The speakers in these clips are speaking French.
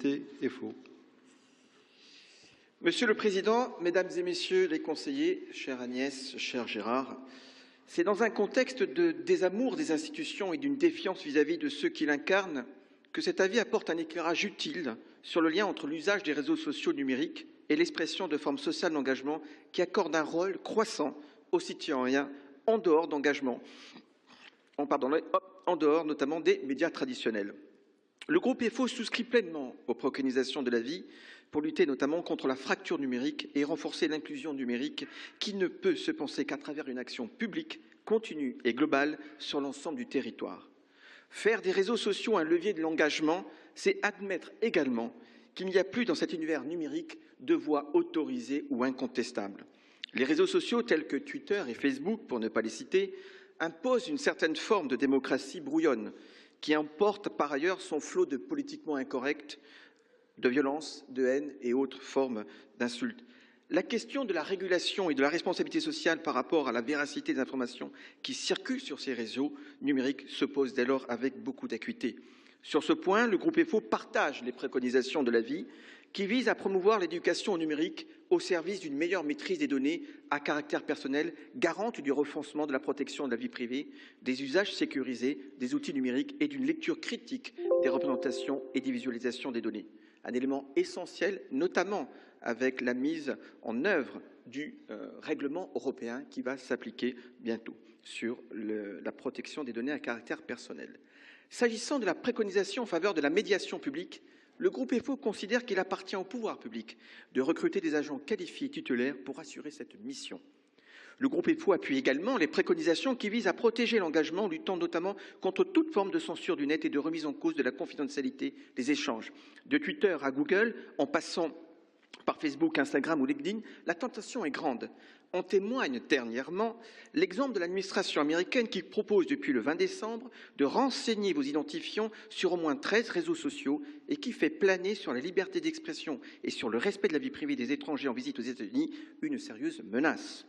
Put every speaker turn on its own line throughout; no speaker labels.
est faux.
Monsieur le Président, Mesdames et Messieurs les conseillers, chère Agnès, cher Gérard, c'est dans un contexte de désamour des institutions et d'une défiance vis-à-vis de ceux qui l'incarnent que cet avis apporte un éclairage utile sur le lien entre l'usage des réseaux sociaux numériques et l'expression de formes sociales d'engagement qui accordent un rôle croissant aux citoyens en dehors en dehors notamment des médias traditionnels. Le groupe EFO souscrit pleinement aux préconisations de l'avis pour lutter notamment contre la fracture numérique et renforcer l'inclusion numérique qui ne peut se penser qu'à travers une action publique, continue et globale sur l'ensemble du territoire. Faire des réseaux sociaux un levier de l'engagement, c'est admettre également qu'il n'y a plus dans cet univers numérique de voix autorisées ou incontestables. Les réseaux sociaux tels que Twitter et Facebook, pour ne pas les citer, imposent une certaine forme de démocratie brouillonne qui emporte par ailleurs son flot de politiquement incorrect, de violence, de haine et autres formes d'insultes. La question de la régulation et de la responsabilité sociale par rapport à la véracité des informations qui circulent sur ces réseaux numériques se pose dès lors avec beaucoup d'acuité. Sur ce point, le groupe EFO partage les préconisations de l'avis qui vise à promouvoir l'éducation au numérique au service d'une meilleure maîtrise des données à caractère personnel, garante du renforcement de la protection de la vie privée, des usages sécurisés des outils numériques et d'une lecture critique des représentations et des visualisations des données. Un élément essentiel, notamment avec la mise en œuvre du règlement européen qui va s'appliquer bientôt sur la protection des données à caractère personnel. S'agissant de la préconisation en faveur de la médiation publique, le groupe EFO considère qu'il appartient au pouvoir public de recruter des agents qualifiés titulaires pour assurer cette mission. Le groupe EFO appuie également les préconisations qui visent à protéger l'engagement, luttant notamment contre toute forme de censure du net et de remise en cause de la confidentialité des échanges. De Twitter à Google, en passant par Facebook, Instagram ou LinkedIn, la tentation est grande. En témoigne dernièrement l'exemple de l'administration américaine qui propose depuis le 20 décembre de renseigner vos identifiants sur au moins 13 réseaux sociaux et qui fait planer sur la liberté d'expression et sur le respect de la vie privée des étrangers en visite aux États-Unis une sérieuse menace.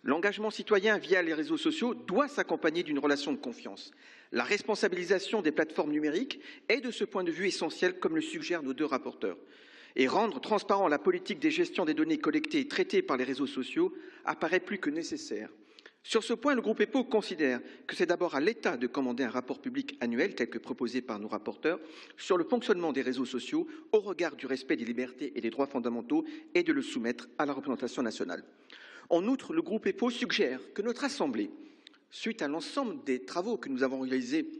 L'engagement citoyen via les réseaux sociaux doit s'accompagner d'une relation de confiance. La responsabilisation des plateformes numériques est de ce point de vue essentielle, comme le suggèrent nos deux rapporteurs. Et rendre transparent la politique des gestions des données collectées et traitées par les réseaux sociaux apparaît plus que nécessaire. Sur ce point, le groupe EPO considère que c'est d'abord à l'État de commander un rapport public annuel, tel que proposé par nos rapporteurs, sur le fonctionnement des réseaux sociaux au regard du respect des libertés et des droits fondamentaux et de le soumettre à la représentation nationale. En outre, le groupe EPO suggère que notre Assemblée, suite à l'ensemble des travaux que nous avons réalisés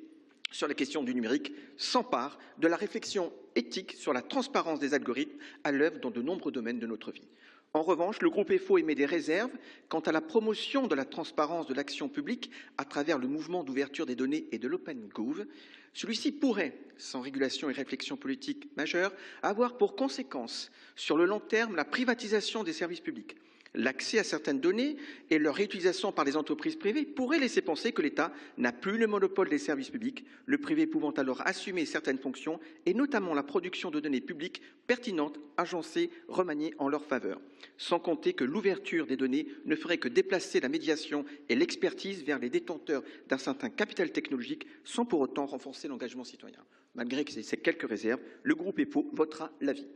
sur la question du numérique, s'empare de la réflexion éthique sur la transparence des algorithmes à l'œuvre dans de nombreux domaines de notre vie. En revanche, le groupe EFO émet des réserves quant à la promotion de la transparence de l'action publique à travers le mouvement d'ouverture des données et de l'OpenGov. Celui-ci pourrait, sans régulation et réflexion politique majeure, avoir pour conséquence sur le long terme la privatisation des services publics. L'accès à certaines données et leur réutilisation par les entreprises privées pourrait laisser penser que l'État n'a plus le monopole des services publics, le privé pouvant alors assumer certaines fonctions et notamment la production de données publiques pertinentes, agencées, remaniées en leur faveur. Sans compter que l'ouverture des données ne ferait que déplacer la médiation et l'expertise vers les détenteurs d'un certain capital technologique sans pour autant renforcer l'engagement citoyen. Malgré ces quelques réserves, le groupe EPO votera l'avis.